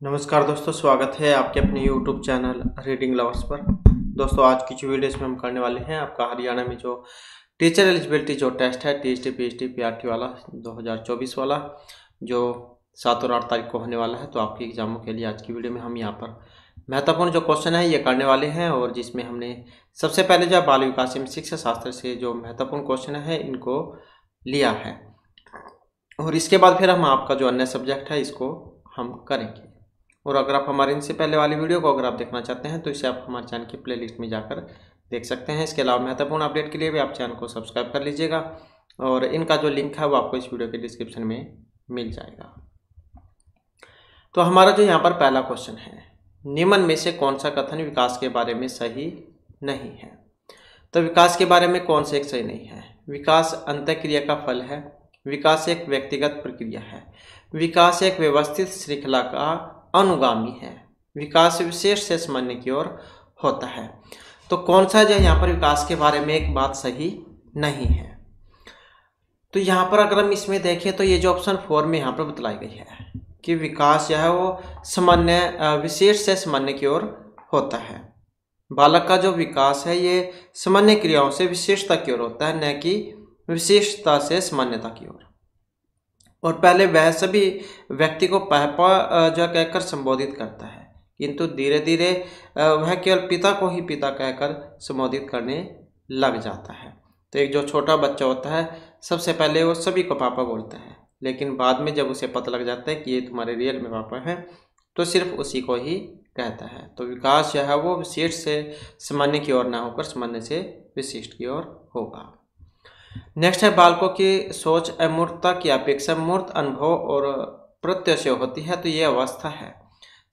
नमस्कार दोस्तों, स्वागत है आपके अपने YouTube चैनल रीडिंग लवर्स पर। दोस्तों, आज की जो वीडियो इसमें हम करने वाले हैं आपका हरियाणा में जो टीचर एलिजिबिलिटी जो टेस्ट है TST PST PRT वाला 2024 वाला जो 7 और 8 तारीख को होने वाला है। तो आपके एग्जामों के लिए आज की वीडियो में हम यहाँ पर महत्वपूर्ण जो क्वेश्चन है ये करने वाले हैं, और जिसमें हमने सबसे पहले जो बाल विकास एवं शिक्षा शास्त्र से जो महत्वपूर्ण क्वेश्चन है इनको लिया है, और इसके बाद फिर हम आपका जो अन्य सब्जेक्ट है इसको हम करेंगे। और अगर आप हमारे इनसे पहले वाली वीडियो को अगर आप देखना चाहते हैं तो इसे आप हमारे चैनल की प्लेलिस्ट में जाकर देख सकते हैं। इसके अलावा महत्वपूर्ण अपडेट के लिए भी आप चैनल को सब्सक्राइब कर लीजिएगा, और इनका जो लिंक है वो आपको इस वीडियो के डिस्क्रिप्शन में मिल जाएगा। तो हमारा जो यहाँ पर पहला क्वेश्चन है, निम्न में से कौन सा कथन विकास के बारे में सही नहीं है। तो विकास के बारे में कौन सा एक सही नहीं है। विकास अंतःक्रिया का फल है, विकास एक व्यक्तिगत प्रक्रिया है, विकास एक व्यवस्थित श्रृंखला का अनुगामी है, विकास विशेष से सामान्य की ओर होता है। तो कौन सा जो यहाँ पर विकास के बारे में एक बात सही नहीं है। तो यहाँ पर अगर हम इसमें देखें तो ये जो ऑप्शन 4 में यहाँ पर बतलाई गई है कि विकास जो है वो सामान्य विशेष से सामान्य की ओर होता है। बालक का जो विकास है ये सामान्य क्रियाओं से विशेषता की ओर होता है, न कि विशेषता से सामान्यता की ओर। और पहले वह सभी व्यक्ति को पापा जो कहकर संबोधित करता है, किंतु धीरे धीरे वह केवल पिता को ही पिता कहकर संबोधित करने लग जाता है। तो एक जो छोटा बच्चा होता है सबसे पहले वो सभी को पापा बोलता है, लेकिन बाद में जब उसे पता लग जाता है कि ये तुम्हारे रियल में पापा हैं तो सिर्फ उसी को ही कहता है। तो विकास जो है वो विशेष से सामान्य की ओर ना होकर सामान्य से विशिष्ट की ओर होगा। नेक्स्ट है, बालकों की सोच अमूर्तता की अपेक्षा मूर्त अनुभव और प्रत्यय से होती है। तो ये अवस्था है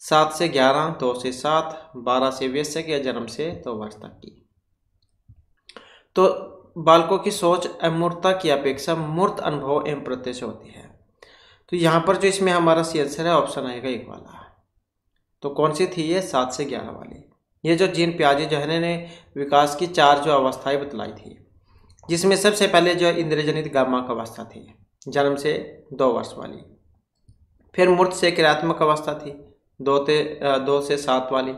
7 से 11, 2 से 7, 12 से वयस्क या जन्म से 2 वर्ष तक की। तो बालकों की सोच अमूर्तता की अपेक्षा मूर्त अनुभव एवं प्रत्यय से होती है। तो यहाँ पर जो इसमें हमारा सी आंसर है ऑप्शन आएगा 1 वाला। तो कौन सी थी ये 7 से 11 वाली। ये जो जीन पियाजे जो है ने विकास की 4 जो अवस्थाएं बतलाई थी, जिसमें सबसे पहले जो इंद्रियजनित गामा की अवस्था थी जन्म से 2 वर्ष वाली, फिर मूर्त से क्रियात्मक अवस्था थी 2 से 7 वाली,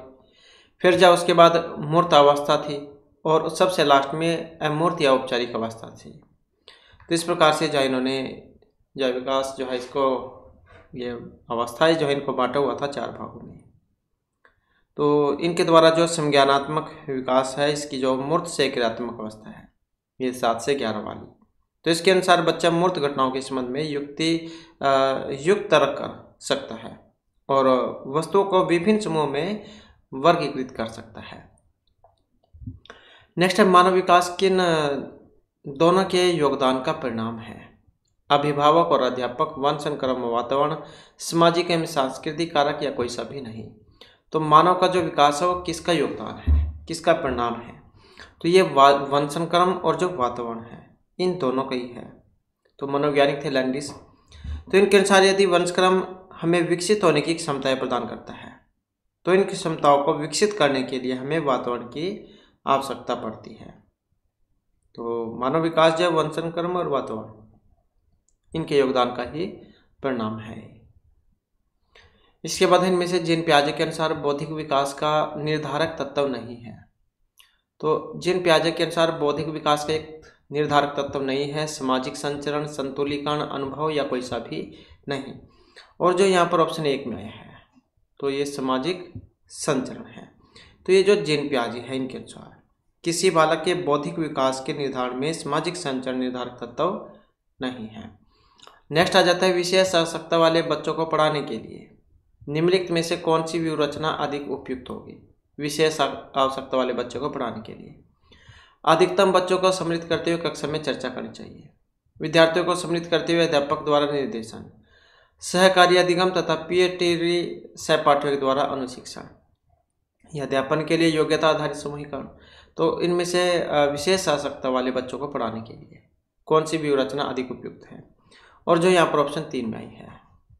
फिर जब उसके बाद मूर्त अवस्था थी, और सबसे लास्ट में अमूर्त या औपचारिक अवस्था थी। तो इस प्रकार से जो इन्होंने जो विकास जो है इसको ये अवस्थाएं जो है इनको बांटा हुआ था 4 भागों में। तो इनके द्वारा जो संज्ञानात्मक विकास है इसकी जो मूर्त से क्रियात्मक अवस्था है ये 7 से 11 वाली। तो इसके अनुसार बच्चा मूर्त घटनाओं के संबंध में युक्त तर्क कर सकता है और वस्तुओं को विभिन्न समूहों में वर्गीकृत कर सकता है। नेक्स्ट है, मानव विकास किन दोनों के योगदान का परिणाम है। अभिभावक और अध्यापक, वंशक्रम, वातावरण, सामाजिक एवं सांस्कृतिक कारक या कोई सा भी नहीं। तो मानव का जो विकास है वो किसका योगदान है, किसका परिणाम है। तो ये वंशक्रम और जो वातावरण है इन दोनों का ही है। तो मनोवैज्ञानिक थे लैंडिस। तो इनके अनुसार यदि वंशक्रम हमें विकसित होने की क्षमताएं प्रदान करता है तो इन क्षमताओं को विकसित करने के लिए हमें वातावरण की आवश्यकता पड़ती है। तो मानव विकास जो वंशक्रम और वातावरण इनके योगदान का ही परिणाम है। इसके बाद इनमें से जीन पियाजे के अनुसार बौद्धिक विकास का निर्धारक तत्व नहीं है। तो जीन पियाजे के अनुसार बौद्धिक विकास का एक निर्धारक तत्व नहीं है सामाजिक संचरण, संतुलीकरण, अनुभव या कोई सा भी नहीं। और जो यहाँ पर ऑप्शन 1 में आया है तो ये सामाजिक संचरण है। तो ये जो जीन पियाजे है इनके अनुसार किसी बालक के बौद्धिक विकास के निर्धारण में सामाजिक संचरण निर्धारक तत्व नहीं है। नेक्स्ट आ जाता है, विशेष आवश्यकता वाले बच्चों को पढ़ाने के लिए निम्नलिखित में से कौन सी व्यूहरचना अधिक उपयुक्त होगी। विशेष आवश्यकता वाले बच्चों को पढ़ाने के लिए अधिकतम बच्चों को सम्मिलित करते हुए कक्षा में चर्चा करनी चाहिए। विद्यार्थियों को सम्मिलित करते हुए अध्यापक द्वारा निर्देशन, सहकारी अधिगम तथा पीएटी सहपाठियों के द्वारा अनुशिक्षण, यह अध्यापन के लिए योग्यता आधारित समूहीकरण। तो इनमें से विशेष आवश्यकता वाले बच्चों को पढ़ाने के लिए कौन सी व्यूहरचना अधिक उपयुक्त है। और जो यहाँ पर ऑप्शन 3 में आई है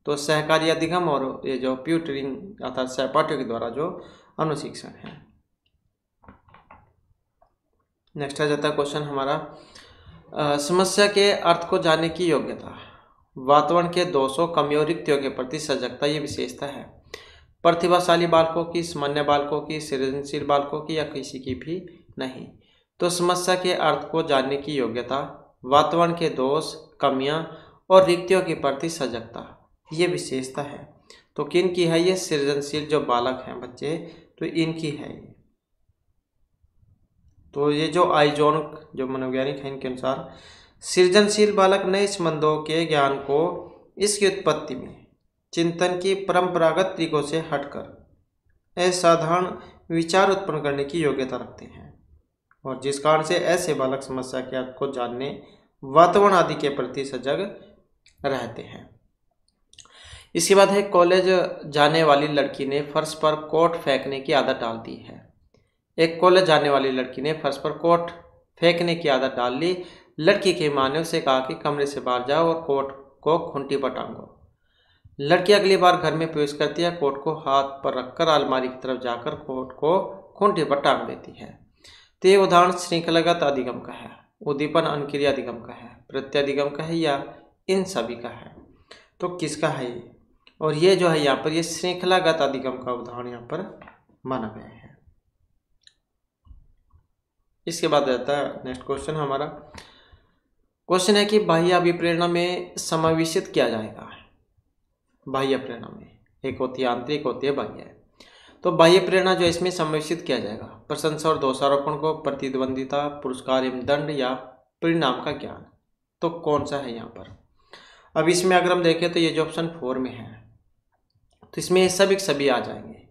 तो सहकारी अधिगम और ये जो ट्यूटरिंग अर्थात सहपाठियों के द्वारा जो अनुशिक्षण है। नेक्स्ट आ जाता है क्वेश्चन हमारा, समस्या के अर्थ को जानने की योग्यता। वातावरण के दोषों, कमियों, रिक्तियों के प्रति सजगता ये विशेषता है। प्रतिभाशाली बालकों की, सामान्य बालकों की, सृजनशील बालकों की, या किसी की भी नहीं। तो समस्या के अर्थ को जानने की योग्यता, वातावरण के दोष, कमियां और रिक्तियों के प्रति सजगता, ये विशेषता है। तो किन की है ये? सृजनशील जो बालक हैं बच्चे, तो इनकी है ये। तो ये जो आइजोन जो मनोवैज्ञानिक हैं, इनके अनुसार सृजनशील बालक नए संबंधों के ज्ञान को इसकी उत्पत्ति में चिंतन की परंपरागत तरीकों से हटकर असाधारण विचार उत्पन्न करने की योग्यता रखते हैं, और जिस कारण से ऐसे बालक समस्या के अर्थ को जानने, वातावरण आदि के प्रति सजग रहते हैं। इसके बाद है, कॉलेज जाने वाली लड़की ने फर्श पर कोट फेंकने की आदत डाल दी है। एक कॉलेज जाने वाली लड़की ने फर्श पर कोट फेंकने की आदत डाल ली। लड़की की मां ने उसे कहा कि कमरे से बाहर जाओ और कोट को खूंटी पर टांगो। लड़की अगली बार घर में प्रवेश करती है, कोट को हाथ पर रखकर अलमारी की तरफ जाकर कोट को खूंटी पर टांग देती है। तो ये उदाहरण श्रृंखलागत अधिगम का है, उद्दीपन अनुक्रिय अधिगम का है, प्रत्यधिगम का है, या इन सभी का है? तो किसका है ये? और ये जो है यहाँ पर, ये श्रृंखलागत अधिगम का उदाहरण यहाँ पर माना गया है। इसके बाद आता है नेक्स्ट क्वेश्चन हमारा। क्वेश्चन है कि बाह्य अभिप्रेरणा में समावेशित किया जाएगा। बाह्य प्रेरणा में एक होती है आंतरिक, होती है बाह्य। तो बाह्य प्रेरणा जो इसमें समावेशित किया जाएगा, प्रशंसा और दोषारोपण को, प्रतिद्वंदिता, पुरस्कार एवं दंड, या परिणाम का ज्ञान। तो कौन सा है यहाँ पर? अब इसमें अगर हम देखें तो ये जो ऑप्शन 4 में है, तो इसमें सभी आ जाएंगे।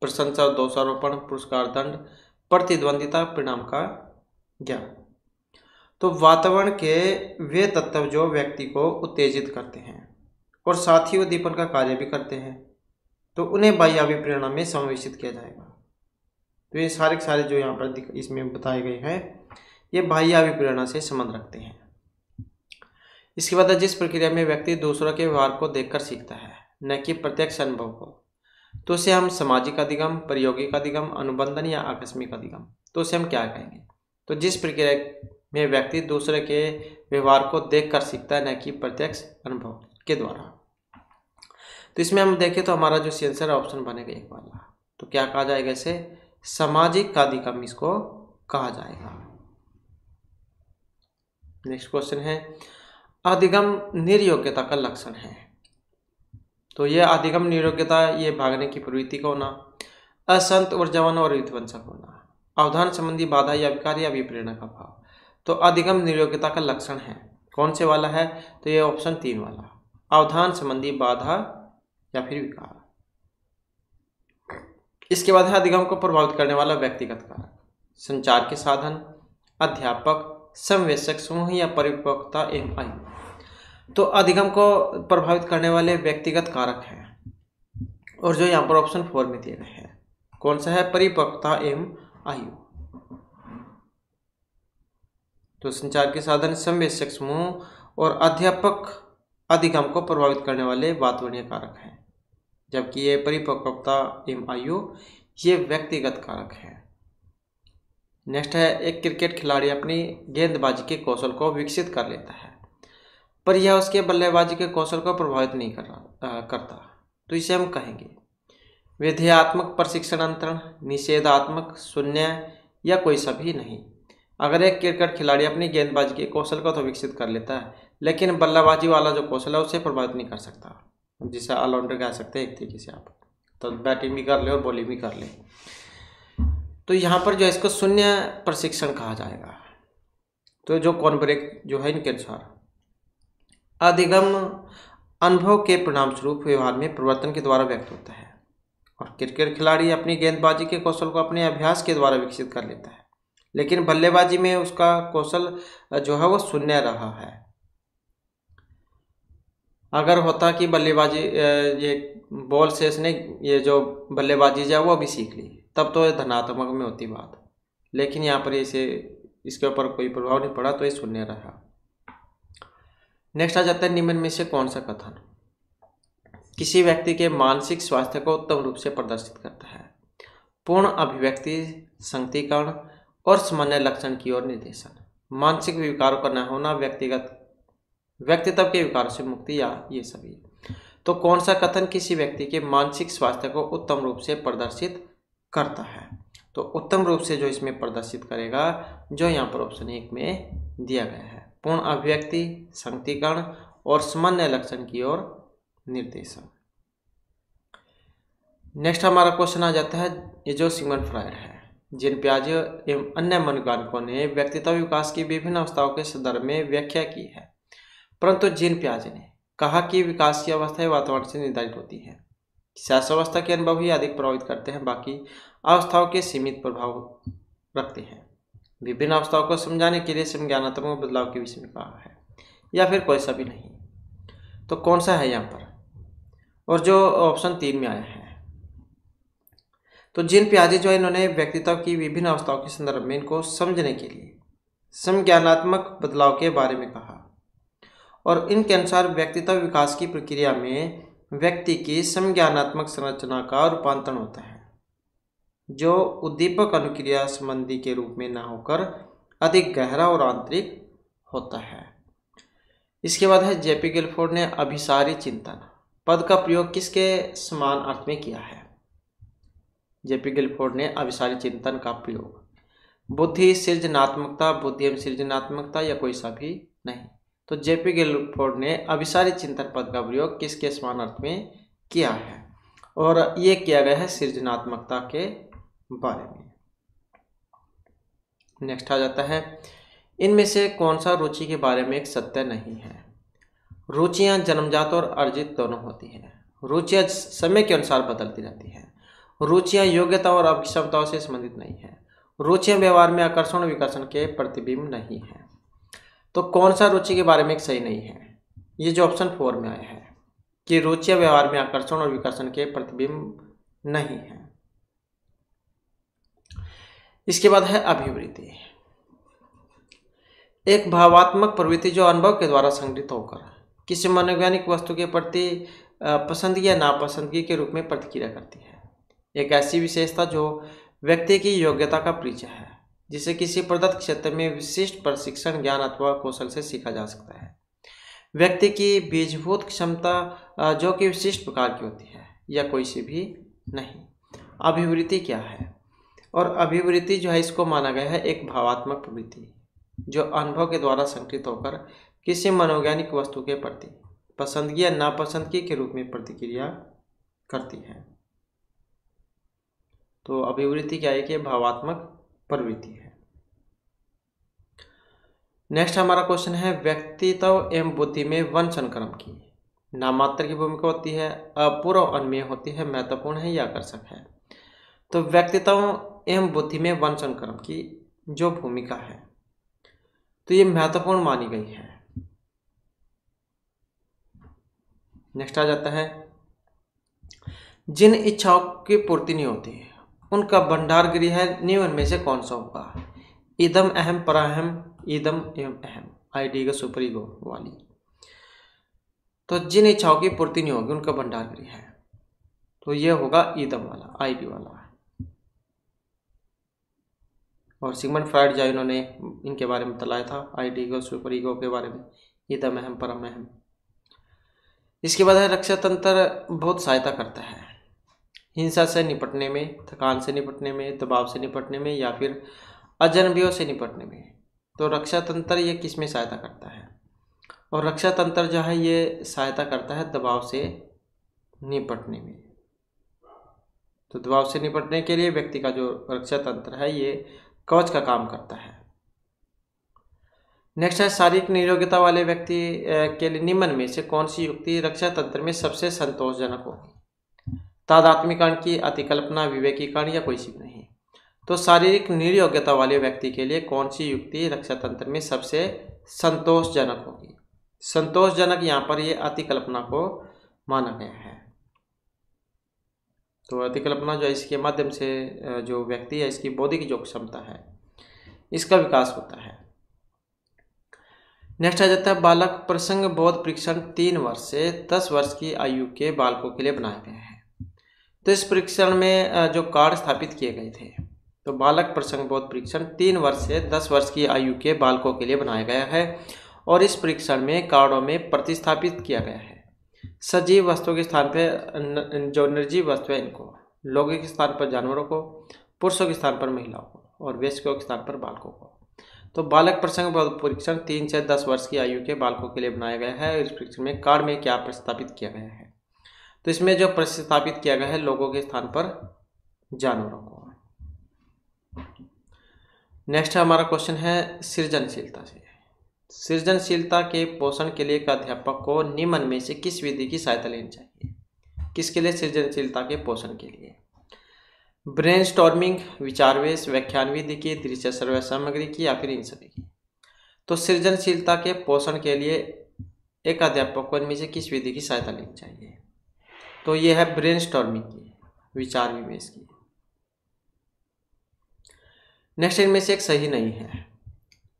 प्रशंसा और दोषारोपण, पुरस्कार, दंड, प्रतिद्वंदिता, परिणाम का ज्ञान। तो वातावरण के वे तत्व जो व्यक्ति को उत्तेजित करते हैं और साथ ही उद्दीपन का कार्य भी करते हैं, तो उन्हें बाह्य अभिप्रेरणा में समावेशित किया जाएगा। तो ये सारे जो यहाँ पर इसमें बताए गए हैं, ये बाह्य अभिप्रेरणा से संबंध रखते हैं। इसके बाद जिस प्रक्रिया में व्यक्ति दूसरों के व्यवहार को देखकर सीखता है, न कि प्रत्यक्ष अनुभव को, तो उसे हम सामाजिक अधिगम, प्रायोगिक अधिगम, अनुबंधन, या आकस्मिक अधिगम, तो उसे हम क्या कहेंगे? तो जिस प्रक्रिया में व्यक्ति दूसरे के व्यवहार को देखकर सीखता है, न कि प्रत्यक्ष अनुभव के द्वारा। तो इसमें हम देखें तो हमारा जो आंसर ऑप्शन बनेगा एक वाला, तो क्या कहा जाएगा इसे? सामाजिक अधिगम इसको कहा जाएगा। नेक्स्ट क्वेश्चन है, अधिगम निर्योग्यता का लक्षण है। तो ये अधिगम निर्योग्यता, ये भागने की प्रवृत्ति का होना, असंत, ऊर्जावान और विध्वंसक होना, अवधान संबंधी बाधा या विकार या विप्रेरणा का भाव। तो अधिगम निर्योग्यता का लक्षण है कौन से वाला है? तो ये ऑप्शन 3 वाला, अवधान संबंधी बाधा या फिर विकार। इसके बाद है अधिगम को प्रभावित करने वाला व्यक्तिगत कारक, संचार के साधन, अध्यापक, समवेशक समूह, या परिपक्वता एवं आयु। तो अधिगम को प्रभावित करने वाले व्यक्तिगत कारक हैं, और जो यहाँ पर ऑप्शन 4 में दिए गए हैं, कौन सा है? परिपक्वता एवं आयु। तो संचार के साधन, समवेशक समूह और अध्यापक अधिगम को प्रभावित करने वाले वातावरणीय कारक हैं, जबकि ये परिपक्वता एवं आयु ये व्यक्तिगत कारक है। नेक्स्ट है, एक क्रिकेट खिलाड़ी अपनी गेंदबाजी के कौशल को विकसित कर लेता है, पर यह उसके बल्लेबाजी के कौशल को प्रभावित नहीं करता, तो इसे हम कहेंगे विधेयात्मक प्रशिक्षण अंतरण, निषेधात्मक, शून्य, या कोई सभी नहीं। अगर एक क्रिकेट खिलाड़ी अपनी गेंदबाजी के कौशल को तो विकसित कर लेता है, लेकिन बल्लेबाजी वाला जो कौशल है उसे प्रभावित नहीं कर सकता, जिसे ऑलराउंडर कह सकते हैं एक तरीके से आप, तो बैटिंग भी कर ले और बॉलिंग भी कर ले। तो यहाँ पर जो है इसको शून्य प्रशिक्षण कहा जाएगा। तो जो कॉर्नब्रेक जो है इनके अनुसार अधिगम अनुभव के परिणाम स्वरूप व्यवहार में परिवर्तन के द्वारा व्यक्त होता है, और क्रिकेट खिलाड़ी अपनी गेंदबाजी के कौशल को अपने अभ्यास के द्वारा विकसित कर लेता है, लेकिन बल्लेबाजी में उसका कौशल जो है वो शून्य रहा है। अगर होता कि बल्लेबाजी ये बॉल से इसने ये जो बल्लेबाजी जो है वो भी सीख ली, तब तो धनात्मक में होती बात, लेकिन यहाँ पर इसे इसके ऊपर कोई प्रभाव नहीं पड़ा, तो ये शून्य रहा। नेक्स्ट आ जाता है, निम्न में से कौन सा कथन किसी व्यक्ति के मानसिक स्वास्थ्य को उत्तम रूप से प्रदर्शित करता है? पूर्ण अभिव्यक्ति, संगतिकरण और सामान्य लक्षण की ओर निर्देशन, मानसिक विकारों का न होना, व्यक्तित्व के विकारों से मुक्ति, या ये सभी। तो कौन सा कथन किसी व्यक्ति के मानसिक स्वास्थ्य को उत्तम रूप से प्रदर्शित करता है? तो उत्तम रूप से जो इसमें प्रदर्शित करेगा, जो यहाँ पर ऑप्शन 1 में दिया गया है, पूर्ण अभिव्यक्ति, संगतिकरण और सामान्य लक्षण की ओर निर्देशन। नेक्स्ट हमारा क्वेश्चन आ जाता है, ये जो सिगमंड फ्रायड है, जीन पियाजे एवं अन्य मनोवैज्ञानिकों ने व्यक्तित्व विकास की विभिन्न अवस्थाओं के संदर्भ में व्याख्या की है, परंतु जीन पियाजे ने कहा कि विकास की अवस्थाएं वातावरण से निर्धारित होती हैं। शैशवावस्था के अनुभव ही अधिक प्रभावित करते हैं, बाकी अवस्थाओं के सीमित प्रभाव रखते हैं। विभिन्न अवस्थाओं को समझाने के लिए संज्ञानात्मक बदलाव के विषय में कहा है, या फिर कोई सा भी नहीं। तो कौन सा है यहाँ पर? और जो ऑप्शन 3 में आया है, तो जीन पियाजे जो है, इन्होंने व्यक्तित्व की विभिन्न अवस्थाओं के संदर्भ में इनको समझने के लिए संज्ञानात्मक बदलाव के बारे में कहा, और इनके अनुसार व्यक्तित्व विकास की प्रक्रिया में व्यक्ति की संज्ञानात्मक संरचना का रूपांतरण होता है, जो उद्दीपक अनुक्रिया संबंधी के रूप में न होकर अधिक गहरा और आंतरिक होता है। इसके बाद है, जेपी गिलफोर्ड ने अभिसारी चिंतन पद का प्रयोग किसके समान अर्थ में किया है? जेपी गिलफोर्ड ने अभिसारी चिंतन का प्रयोग बुद्धि, सृजनात्मकता, बुद्धि एवं सृजनात्मकता, या कोई सा भी नहीं। तो जेपी गिलफोर्ड ने अभिसारी चिंतन पद का प्रयोग किसके समान अर्थ में किया है, और ये किया गया है सृजनात्मकता के बारे में। नेक्स्ट आ जाता है, इनमें से कौन सा रुचि के बारे में एक सत्य नहीं है? रुचियां जन्मजात और अर्जित दोनों होती हैं। रुचियां समय के अनुसार बदलती रहती हैं। रुचियां योग्यता और अक्षमताओं से संबंधित नहीं है। रुचियां व्यवहार में आकर्षण और विकर्षण के प्रतिबिंब नहीं है। तो कौन सा रुचि के बारे में एक सही नहीं है? ये जो ऑप्शन 4 में आया है कि रुचियां व्यवहार में आकर्षण और विकर्षण के प्रतिबिंब नहीं है। इसके बाद है अभिवृत्ति, एक भावात्मक प्रवृत्ति जो अनुभव के द्वारा संगठित होकर किसी मनोवैज्ञानिक वस्तु के प्रति पसंदगी या नापसंदगी के रूप में प्रतिक्रिया करती है। एक ऐसी विशेषता जो व्यक्ति की योग्यता का परिचय है, जिसे किसी प्रदत्त क्षेत्र में विशिष्ट प्रशिक्षण, ज्ञान अथवा कौशल से सीखा जा सकता है। व्यक्ति की बीजभूत क्षमता जो कि विशिष्ट प्रकार की होती है, या कोई सी भी नहीं। अभिवृत्ति क्या है? और अभिवृत्ति जो है, इसको माना गया है एक भावात्मक प्रवृत्ति जो अनुभव के द्वारा संगठित होकर किसी मनोवैज्ञानिक वस्तु के प्रति पसंदगी या नापसंदगी के रूप में प्रतिक्रिया करती है। तो अभिवृत्ति क्या है कि भावात्मक प्रवृत्ति है। नेक्स्ट हमारा क्वेश्चन है, व्यक्तित्व एवं बुद्धि में वंशक्रम की नामात्र की भूमिका होती है, अपूर्व अनमेय होती है, महत्वपूर्ण है या आकर्षक है? तो व्यक्तित्व एवं बुद्धि में वंशक्रम की जो भूमिका है, तो ये महत्वपूर्ण मानी गई है। नेक्स्ट आ जाता है, जिन इच्छाओं की पूर्ति नहीं होती है उनका भंडार गृह है, निम्न में से कौन सा होगा? इदम अहम पराहम, इदम एवं अहम, आइडिया सुपर ईगो वाली। तो जिन इच्छाओं की पूर्ति नहीं होगी उनका भंडार गृह है, तो ये होगा इदम वाला, आईडी वाला। और सिगमंड फ्रायड जो इन्होंने इनके बारे में बताया था, आइडिया सुपर ईगो के बारे में, इदम अहम परम अहम। इसके बाद है, रक्षा तंत्र बहुत सहायता करता है हिंसा से निपटने में, थकान से निपटने में, दबाव से निपटने में, या फिर अजनबियों से निपटने में। तो रक्षा तंत्र ये किस में सहायता करता है? और रक्षा तंत्र जो है ये सहायता करता है दबाव से निपटने में। तो दबाव से निपटने के लिए व्यक्ति का जो रक्षा तंत्र है ये कवच का काम करता है। नेक्स्ट है, शारीरिक निरोगिता वाले व्यक्ति के लिए निम्न में से कौन सी युक्ति रक्षा तंत्र में सबसे संतोषजनक होगी? तादात्म्यकरण की, अतिकल्पना, विवेकीकरण, या कोई सी नहीं। तो शारीरिक निरोग्यता वाले व्यक्ति के लिए कौन सी युक्ति रक्षा तंत्र में सबसे संतोषजनक होगी? संतोषजनक यहाँ पर ये अतिकल्पना को माना गया है। तो अतिकल्पना जो है इसके माध्यम से जो व्यक्ति है इसकी बौद्धिक जो क्षमता है इसका विकास होता है। नेक्स्ट आ जाता है, बालक प्रसंग बोध परीक्षण 3 वर्ष से 10 वर्ष की आयु के बालकों के लिए बनाए गए हैं। तो इस परीक्षण में जो कार्ड स्थापित किए गए थे, तो बालक प्रसंग बोध परीक्षण 3 वर्ष से 10 वर्ष की आयु के बालकों के लिए बनाया गया है, और इस परीक्षण में कार्डों में प्रतिस्थापित किया गया है सजीव वस्तुओं के स्थान पे जो निर्जीव वस्तु है इनको, लोगों के स्थान पर जानवरों को, पुरुषों के स्थान पर महिलाओं को और वयस्कों के स्थान पर बालकों को। तो बालक प्रसंग परीक्षण 3 से 10 वर्ष की आयु के बालकों के लिए बनाया गया है। इस परीक्षण में कार्ड में क्या प्रस्तावित किया गया है? तो इसमें जो प्रस्तावित किया गया है लोगों के स्थान पर जानवरों को। नेक्स्ट हमारा क्वेश्चन है सृजनशीलता से। सृजनशीलता के पोषण के लिए एक अध्यापक को निम्न में से किस विधि की सहायता लेनी चाहिए? किसके लिए? सृजनशीलता के पोषण के लिए। ब्रेनस्टॉर्मिंग, विचारवेश, व्याख्यान विधि की, दृश्य सर्वे सामग्री की या फिर इन सभी की। तो सृजनशीलता के पोषण के लिए एक अध्यापक को इनमें से किस विधि की सहायता लेनी चाहिए? तो यह है ब्रेनस्टॉर्मिंग की, विचार विवेश की। नेक्स्ट इनमें से एक सही नहीं है।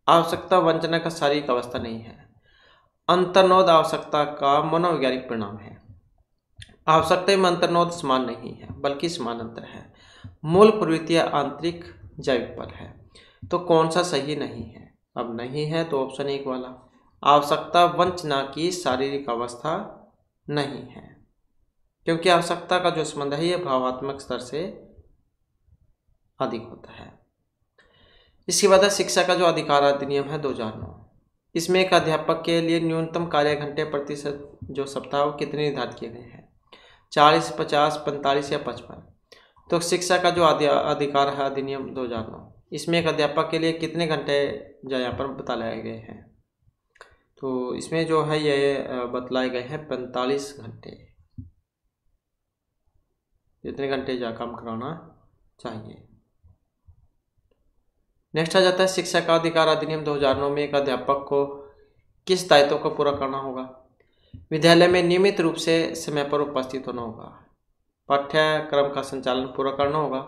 आवश्यकता वंचना का शारीरिक अवस्था नहीं है। अंतर्नोद आवश्यकता का मनोवैज्ञानिक परिणाम है। आवश्यकता में अंतर्नोद समान नहीं है बल्कि समानांतर है। मूल प्रवृत्ति आंतरिक जैविक बल है। तो कौन सा सही नहीं है? अब नहीं है तो ऑप्शन 1 वाला, आवश्यकता वंचना की शारीरिक अवस्था नहीं है, क्योंकि आवश्यकता का जो संबंध है यह भावात्मक स्तर से अधिक होता है। इसके बाद शिक्षा का जो अधिकार अधिनियम है 2009, इसमें एक अध्यापक के लिए न्यूनतम कार्य घंटे प्रतिशत जो सप्ताह वो कितने निर्धारित किए गए हैं? 40, 50, 45 या 55। तो शिक्षा का जो अधिकार है अधिनियम 2009, इसमें एक अध्यापक के लिए कितने घंटे जो यहाँ पर बतलाए गए हैं? तो इसमें जो है ये बतलाए गए हैं 45 घंटे, जितने घंटे जा काम कराना चाहिए। नेक्स्ट आ जाता है शिक्षा का अधिकार अधिनियम 2009 में एक अध्यापक को किस दायित्व को पूरा करना होगा? विद्यालय में नियमित रूप से समय पर उपस्थित होना होगा, पाठ्यक्रम का संचालन पूरा करना होगा,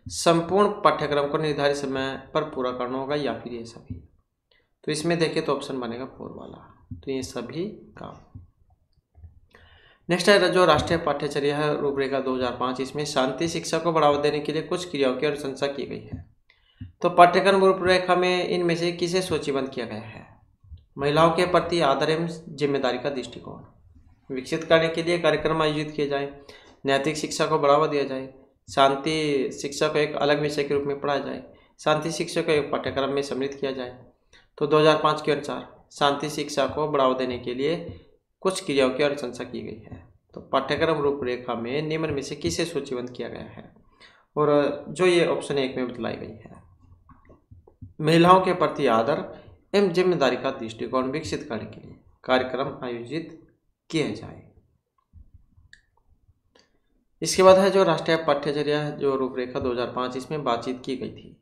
संपूर्ण पाठ्यक्रम को निर्धारित समय पर पूरा करना होगा या फिर ये सभी। तो इसमें देखिए तो ऑप्शन बनेगा 4 वाला, तो ये सभी काम। नेक्स्ट है जो राष्ट्रीय पाठ्यचर्या है रूपरेखा 2005, इसमें शांति शिक्षा को बढ़ावा देने के लिए कुछ क्रियाओं की अनुशंसा की गई है। तो पाठ्यक्रम रूपरेखा में इनमें से किसे सूचीबद्ध किया गया है? महिलाओं के प्रति आदर एवं जिम्मेदारी का दृष्टिकोण विकसित करने के लिए कार्यक्रम आयोजित किए जाए, नैतिक शिक्षा को बढ़ावा दिया जाए, शांति शिक्षा को एक अलग विषय के रूप में पढ़ाया जाए, शांति शिक्षा को एक पाठ्यक्रम में सम्मिलित किया जाए। तो 2005 के अनुसार शांति शिक्षा को बढ़ावा देने के लिए कुछ क्रियाओं की अनुशंसा की गई है। तो पाठ्यक्रम रूपरेखा में निम्न में से किसे सूचीबद्ध किया गया है? और जो ये ऑप्शन 1 में बतलाई गई है, महिलाओं के प्रति आदर एवं जिम्मेदारी का दृष्टिकोण विकसित करने के लिए कार्यक्रम आयोजित किए जाए। इसके बाद है जो राष्ट्रीय पाठ्यचर्या जो रूपरेखा 2005, इसमें बातचीत की गई थी।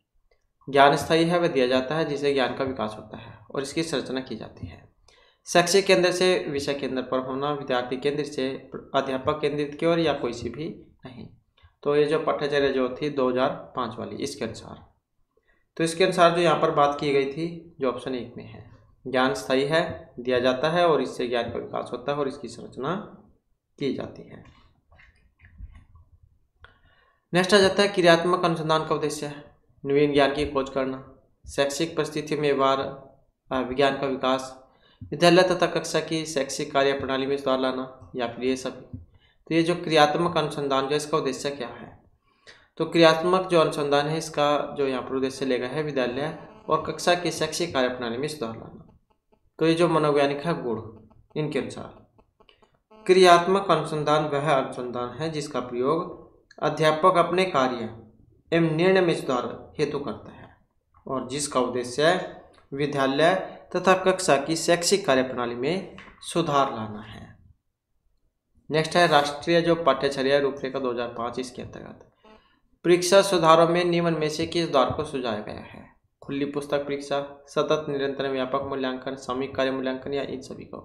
ज्ञान स्थायी है वह दिया जाता है जिससे ज्ञान का विकास होता है और इसकी संरचना की जाती है। शैक्षिक केंद्र से विषय केंद्र पर होना, विद्यार्थी केंद्र से अध्यापक केंद्रित की ओर या कोई सी भी नहीं। तो ये जो पाठ्यचर्या जो थी 2005 वाली, इसके अनुसार, तो इसके अनुसार जो यहाँ पर बात की गई थी जो ऑप्शन 1 में है, ज्ञान स्थायी है, दिया जाता है और इससे ज्ञान का विकास होता है और इसकी संरचना की जाती है। नेक्स्ट आ जाता है क्रियात्मक अनुसंधान का उद्देश्य है नवीन ज्ञान की खोज करना, शैक्षिक परिस्थिति में व्यवहार विज्ञान का विकास, विद्यालय तथा कक्षा की शैक्षिक कार्य प्रणाली में सुधार लाना या फिर ये सभी। तो ये जो क्रियात्मक अनुसंधान जो इसका उद्देश्य क्या है? तो क्रियात्मक जो अनुसंधान है इसका जो यहाँ पर उद्देश्य लेगा है विद्यालय और कक्षा की शैक्षिक कार्य प्रणाली में सुधार लाना। तो ये जो मनोवैज्ञानिक है गुण, इनके अनुसार क्रियात्मक अनुसंधान वह अनुसंधान है जिसका प्रयोग अध्यापक अपने कार्य एवं निर्णय में सुधार हेतु करता है और जिसका उद्देश्य विद्यालय तथा कक्षा की शैक्षिक कार्य प्रणाली में सुधार लाना है। नेक्स्ट है राष्ट्रीय जो पाठ्यचर्या रूपरेखा 2005, इसके अंतर्गत परीक्षा सुधारों में निम्न में से किस सुधार को सुझाया गया है? खुली पुस्तक परीक्षा, सतत निरंतर व्यापक मूल्यांकन, सामूहिक कार्य मूल्यांकन या इन सभी को।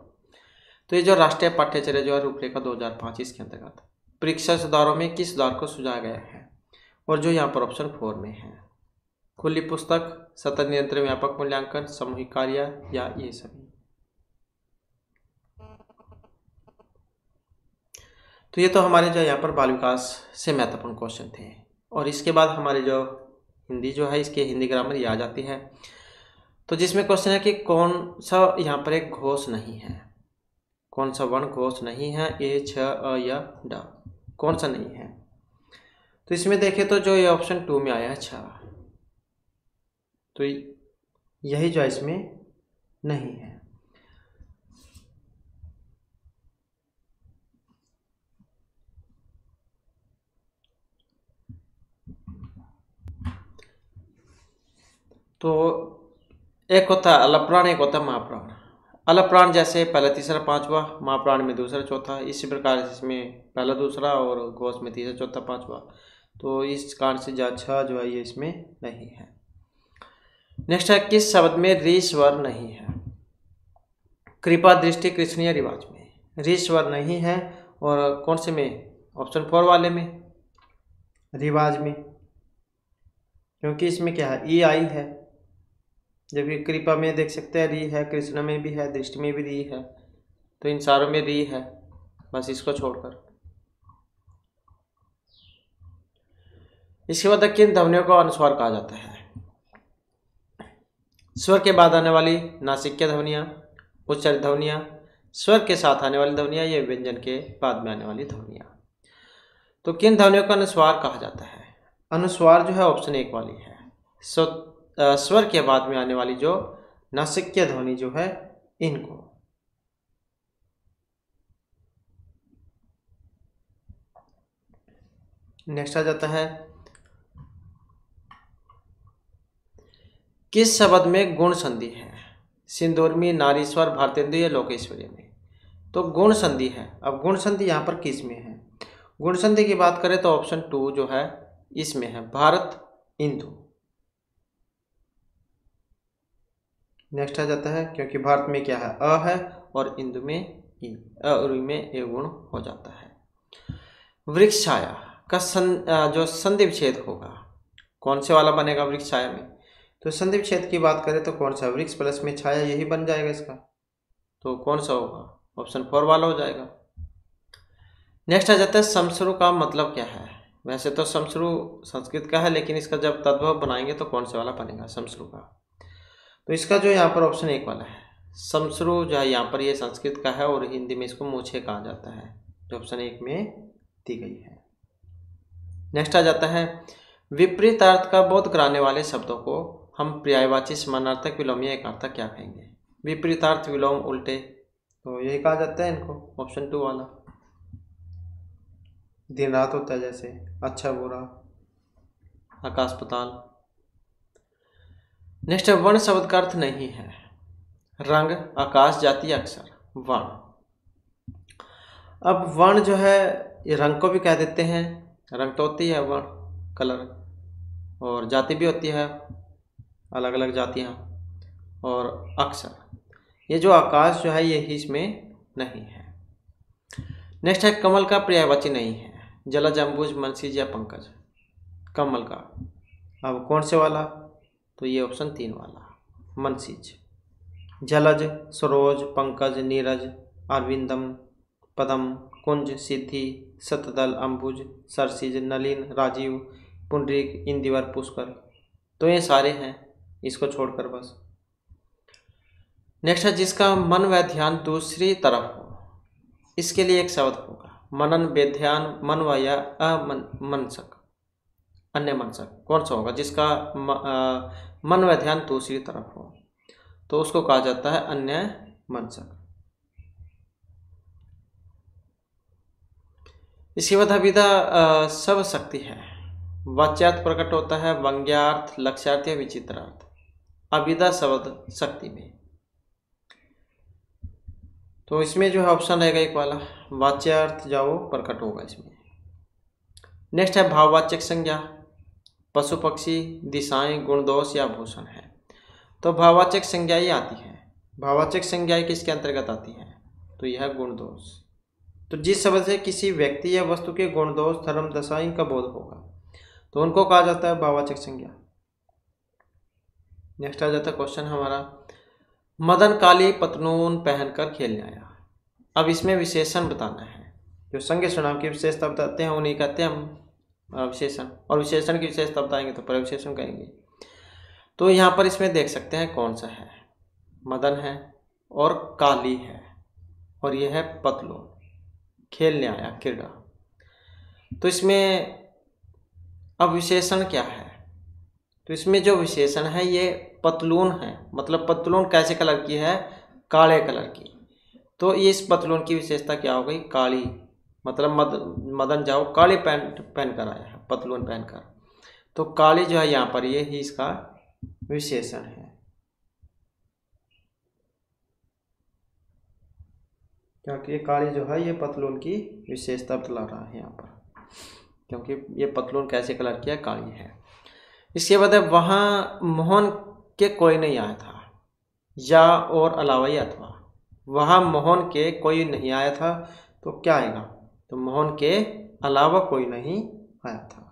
तो ये जो राष्ट्रीय पाठ्यचर्या जो है रूपरेखा 2005, इसके अंतर्गत परीक्षा सुधारों में किस सुधार को सुझाया गया है? और जो यहाँ पर ऑप्शन 4 में है, खुली पुस्तक, सतत निरंतर व्यापक मूल्यांकन, सामूहिक कार्य या ये सभी। तो ये तो हमारे जो यहाँ पर बाल विकास से महत्वपूर्ण क्वेश्चन थे और इसके बाद हमारे जो हिंदी जो है इसके हिंदी ग्रामर ये आ जाती है। तो जिसमें क्वेश्चन है कि कौन सा यहाँ पर एक घोष नहीं है। कौन सा वर्ण घोष नहीं है, ए, छ, अ या ड, कौन सा नहीं है? तो इसमें देखें तो जो ये ऑप्शन 2 में आया है छ, तो यही जो इसमें नहीं है। तो एक होता है अलप्राण, एक होता है महाप्राण। अलप्राण जैसे पहला तीसरा पांचवा, महाप्राण में दूसरा चौथा, इसी प्रकार इसमें पहला दूसरा और घोष में तीसरा चौथा पांचवा। तो इस कारण से जा जो है ये इसमें नहीं है। नेक्स्ट है, किस शब्द में री स्वर नहीं है? कृपा, दृष्टि, कृष्ण या रिवाज में री स्वर नहीं है। और कौन से में? ऑप्शन 4 वाले में, रिवाज में, क्योंकि इसमें क्या है, ई आई है। जबकि कृपा में देख सकते हैं री है, कृष्ण में भी है, दृष्टि में भी री है, तो इन सारों में री है, बस इसको छोड़कर। इसके बाद किन ध्वनियों को अनुस्वार कहा जाता है? स्वर के बाद आने वाली नासिक्य ध्वनियाँ, उच्चारित ध्वनियाँ, स्वर के साथ आने वाली ध्वनियाँ, या व्यंजन के बाद में आने वाली ध्वनियाँ। तो किन ध्वनियों का अनुस्वार कहा जाता है? अनुस्वार जो है ऑप्शन 1 वाली है। स्वर के बाद में आने वाली जो नासिक्य ध्वनि जो है इनको। नेक्स्ट आ जाता है, किस शब्द में गुण संधि है? सिंदूरमी, नारीश्वर, भारतेंदु या लोकेश्वरी में? तो गुण संधि है। अब गुण संधि यहाँ पर किस में है? गुण संधि की बात करें तो ऑप्शन 2 जो है इसमें है, भारत इंदु। नेक्स्ट आ जाता है, क्योंकि भारत में क्या है, अ है, और इंदु में ई, अ और ई में ए गुण हो जाता है। वृक्ष छाया का जो संधि विच्छेद होगा, कौन से वाला बनेगा वृक्ष छाया में? तो संधि विच्छेद की बात करें तो कौन सा, वृक्ष प्लस में छाया, यही बन जाएगा इसका। तो कौन सा होगा? ऑप्शन 4 वाला हो जाएगा। नेक्स्ट आ जाता है, समश्रु का मतलब क्या है? वैसे तो समश्रु संस्कृत का है, लेकिन इसका जब तद्भव बनाएंगे तो कौन से वाला बनेगा समश्रु का? तो इसका जो यहाँ पर ऑप्शन 1 वाला है, समश्रु जो है यहाँ पर ये संस्कृत का है और हिंदी में इसको मूछे कहा जाता है, जो ऑप्शन 1 में दी गई है। नेक्स्ट आ जाता है, विपरीत अर्थ का बोध कराने वाले शब्दों को हम पर्यायवाची, समानार्थक, विलोम या एकार्थक क्या कहेंगे? विपरीतार्थ, विलोम, उल्टे, तो यही कहा जाता है इनको, ऑप्शन 2 वाला। दिन रात होता है जैसे, अच्छा बुरा, आकाश पाताल। नेक्स्ट है, वर्ण शब्द का अर्थ नहीं है? रंग, आकाश, जाति, अक्षर, वर्ण। अब वर्ण जो है ये रंग को भी कह देते हैं, रंग तो होती है वर्ण, कलर, और जाति भी होती है, अलग अलग जातियाँ, और अक्षर। ये जो आकाश जो है ये ही इसमें नहीं है। नेक्स्ट है, कमल का पर्यायवाची नहीं है? जलज, अंबुज, मनसीज या पंकज? कमल का, अब कौन से वाला? तो ये ऑप्शन 3 वाला, मनसीज। जलज, सरोज, पंकज, नीरज, अरविंदम, पदम, कुंज, सिद्धि, शतदल, अंबुज, सरसिज, नलिन, राजीव, पुंडरीक, इंदिवर, पुष्कर, तो ये सारे हैं, इसको छोड़कर बस। नेक्स्ट है, जिसका मन व ध्यान दूसरी तरफ हो, इसके लिए एक शब्द होगा, मनन, बेध्यान, मनवा या अमनसक, अन्य मनसक, कौन सा होगा जिसका मन व ध्यान दूसरी तरफ हो? तो उसको कहा जाता है अन्य मनसक। इसके बाद अभिधा सब शक्ति है, वाच्यार्थ प्रकट होता है, व्यंग्यार्थ, लक्ष्यार्थ या विचित्रार्थ? अभिधा शब्द शक्ति में, तो इसमें जो है ऑप्शन रहेगा 1 वाला, वाच्यार्थ जाओ प्रकट होगा इसमें। नेक्स्ट है, भाववाचक संज्ञा, पशु पक्षी, दिशाएं, गुण दोष या भूषण है? तो भाववाचक संज्ञाएं आती है। भाववाचक संज्ञाएं किसके अंतर्गत आती है? तो यह है गुण दोष। तो जिस शब्द से किसी व्यक्ति या वस्तु के गुण दोष, धर्म, दशा इनका बोध होगा तो उनको कहा जाता है भाववाचक संज्ञा। नेक्स्ट आ जाता है क्वेश्चन हमारा, मदन काली पतलून पहनकर खेलने आया। अब इसमें विशेषण बताना है, जो संज्ञा सर्वनाम की विशेषता बताते हैं उन्हीं कहते हैं हम विशेषण, और विशेषण की विशेषता बताएंगे तो प्रविशेषण कहेंगे। तो यहाँ पर इसमें देख सकते हैं कौन सा है, मदन है और काली है। और ये है पतलून, खेलने आया, क्रीड़ा। तो इसमें अब विशेषण क्या है? तो इसमें जो विशेषण है ये पतलून है, मतलब पतलून कैसे कलर की है? काले कलर की। तो ये इस पतलून की विशेषता क्या हो गई? काली, मतलब मदन जाओ काली पैंट पहनकर आया है, पतलून पहनकर। तो काली जो है यहाँ पर ये ही इसका विशेषण है, क्योंकि ये काली जो है ये पतलून की विशेषता बतला रहा है यहाँ पर, क्योंकि ये पतलून कैसे कलर की है? काली है। इसके बाद वहाँ मोहन के कोई नहीं आया था, या और अलावा ही अथवा। वहाँ मोहन के कोई नहीं आया था, तो क्या आएगा? तो मोहन के अलावा कोई नहीं आया था।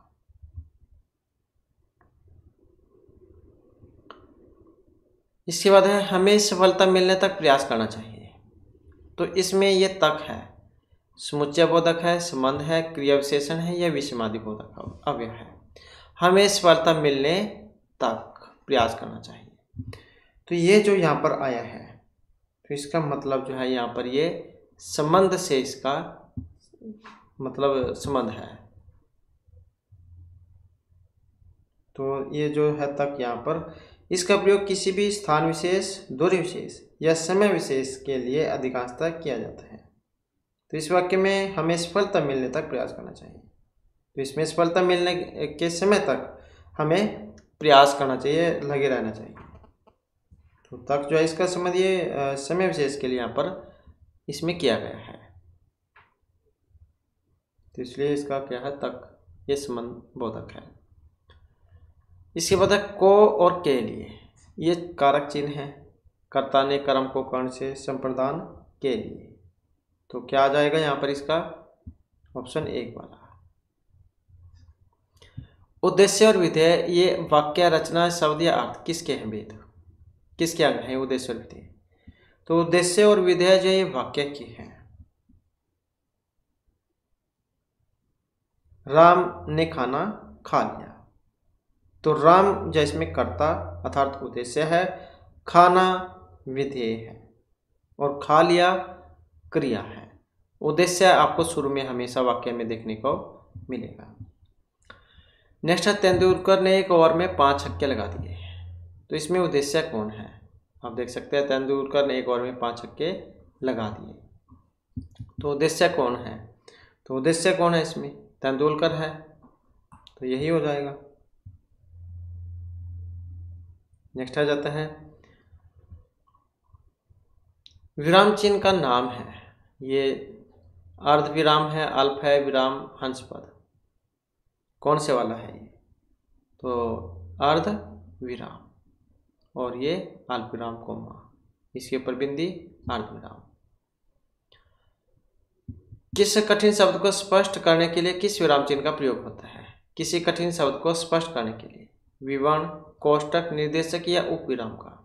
इसके बाद है हमें सफलता मिलने तक प्रयास करना चाहिए। तो इसमें ये तक है, समुच्चय बोधक है, संबंध है, क्रिया विशेषण है, या विषमादि बोधक अव्यय है। हमें सफलता मिलने तक प्रयास करना चाहिए। तो ये जो यहाँ पर आया है, तो इसका मतलब जो है यहाँ पर ये संबंध से इसका मतलब संबंध है। तो ये जो है तक यहाँ पर, इसका प्रयोग किसी भी स्थान विशेष, दूरी विशेष या समय विशेष के लिए अधिकांशतः किया जाता है। तो इस वाक्य में हमें सफलता मिलने तक प्रयास करना चाहिए। तो इसमें सफलता मिलने के समय तक हमें प्रयास करना चाहिए, लगे रहना चाहिए। तो तक जो है इसका संबंध ये समय विशेष के लिए यहाँ पर इसमें किया गया है, तो इसलिए इसका क्या है? तक, ये संबंध बोधक है। इसके बाद को और के लिए, ये कारक चिन्ह है। कर्ता ने कर्म को कर्ण से संप्रदान के लिए, तो क्या आ जाएगा यहाँ पर इसका? ऑप्शन 1 वाला। उद्देश्य और विधेय, ये वाक्य, रचना, शब्द या अर्थ किसके हैं? वेद किसके अंग हैं? उद्देश्य और विधेय। तो उद्देश्य और विधेय जो ये वाक्य की है। राम ने खाना खा लिया, तो राम जो इसमें कर्ता अर्थात उद्देश्य है, खाना विधेय है, और खा लिया क्रिया है। उद्देश्य आपको शुरू में हमेशा वाक्य में देखने को मिलेगा। नेक्स्ट है तेंदुलकर ने एक ओवर में 5 छक्के लगा दिए। तो इसमें उद्देश्य कौन है? आप देख सकते हैं तेंदुलकर ने एक ओवर में 5 छक्के लगा दिए, तो उद्देश्य कौन है? तो उद्देश्य कौन है इसमें? तेंदुलकर है, तो यही हो जाएगा। नेक्स्ट आ जाता है विराम चिन्ह का नाम है, ये अर्ध विराम है, अल्प है, विराम, हंसपद, कौन से वाला है ये? तो अर्ध विराम, और ये अल्प विराम कोमा, इसके ऊपर बिंदी, अर्ध विराम। किस कठिन शब्द को स्पष्ट करने के लिए किस विराम चिन्ह का प्रयोग होता है? किसी कठिन शब्द को स्पष्ट करने के लिए विवरण, कोष्टक, निर्देशक या उपविराम का।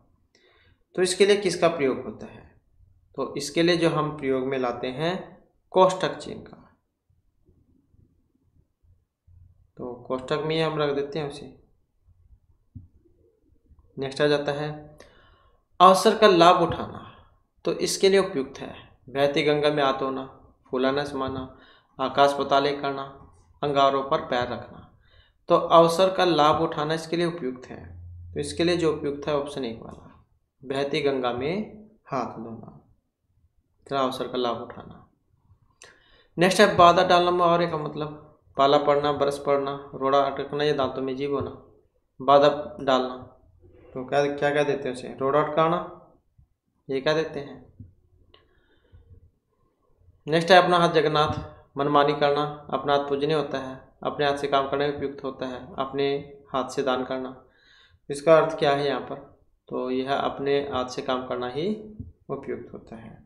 तो इसके लिए किसका प्रयोग होता है? तो इसके लिए जो हम प्रयोग में लाते हैं कोष्टक चिन्ह का, तो कोष्टक में हम रख देते हैं उसे। नेक्स्ट आ जाता है अवसर का लाभ उठाना, तो इसके लिए उपयुक्त है बहती गंगा में हाथ धोना, फूला न समाना, आकाश पाताल एक करना, अंगारों पर पैर रखना। तो अवसर का लाभ उठाना इसके लिए उपयुक्त है, तो इसके लिए जो उपयुक्त है ऑप्शन 1 वाला, बहती गंगा में हाथ धोना, तो अवसर का लाभ उठाना। नेक्स्ट है बाधा डालना मुहावरे का मतलब, पाला पड़ना, बरस पड़ना, रोड़ा अटकना या दांतों में जीभ होना। बाधा डालना, तो क्या क्या क्या देते हैं उसे? रोड़ा अटकाना, ये क्या देते हैं। नेक्स्ट है अपना हाथ जगन्नाथ, मनमानी करना, अपना हाथ पूजनीय होता है, अपने हाथ से काम करना उपयुक्त होता है, अपने हाथ से दान करना। इसका अर्थ क्या है यहाँ पर? तो यह अपने हाथ से काम करना ही उपयुक्त होता है।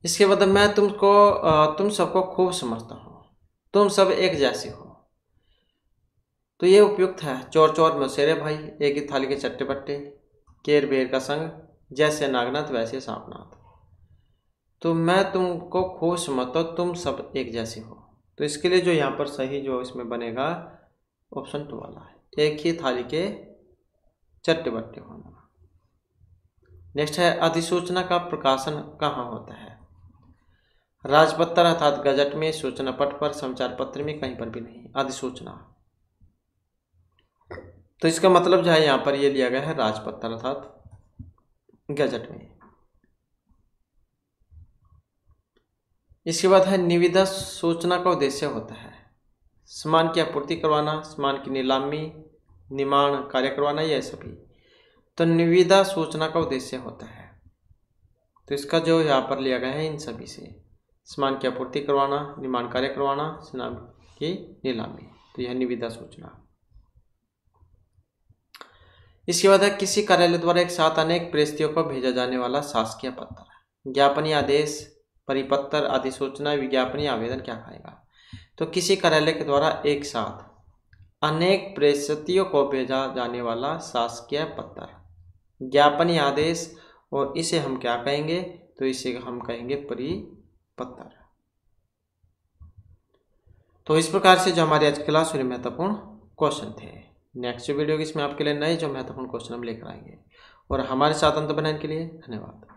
इसके बाद मैं तुम सबको खूब समझता हूँ, तुम सब एक जैसे हो। तो ये उपयुक्त है, चोर चोर मौसेरे भाई, एक ही थाली के चट्टे बट्टे, केर बेर का संग, जैसे नागनाथ वैसे सांपनाथ। तो मैं तुमको खूब समझता हूँ, तुम सब एक जैसे हो। तो इसके लिए जो यहाँ पर सही जो इसमें बनेगा ऑप्शन 2 वाला है, एक ही थाली के चट्टे बट्टे होना। नेक्स्ट है अधिसूचना का प्रकाशन कहाँ होता है? राजपत्र अर्थात गजट में, सूचना पट पर, समाचार पत्र में, कहीं पर भी नहीं। अधिसूचना तो इसका मतलब जो है यहाँ पर ये लिया गया है राजपत्र अर्थात गजट में। इसके बाद है निविदा सूचना का उद्देश्य होता है सामान की आपूर्ति करवाना, सामान की नीलामी, निर्माण कार्य करवाना, यह सभी। तो निविदा सूचना का उद्देश्य होता है, तो इसका जो यहाँ पर लिया गया है इन सभी से, सामान की आपूर्ति करवाना, निर्माण कार्य करवाना, सामान की नीलामी, तो यह निविदा सूचना। इसके बाद है किसी कार्यालय द्वारा एक साथ अनेक प्रेषितों को भेजा जाने वाला शासकीय पत्र, ज्ञापन या आदेश, परिपत्र, अधिसूचना, विज्ञापन या आवेदन क्या कहेगा? तो किसी कार्यालय के द्वारा एक साथ अनेक प्रेषितों को भेजा जाने वाला शासकीय पत्र, ज्ञापन या आदेश, और इसे हम क्या कहेंगे? तो इसे हम कहेंगे परिपत्र। तो इस प्रकार से जो हमारी आज की क्लास में महत्वपूर्ण क्वेश्चन थे। नेक्स्ट वीडियो इसमें आपके लिए नए जो महत्वपूर्ण क्वेश्चन हम लेकर आएंगे। और हमारे साथ अंत बनाने के लिए धन्यवाद।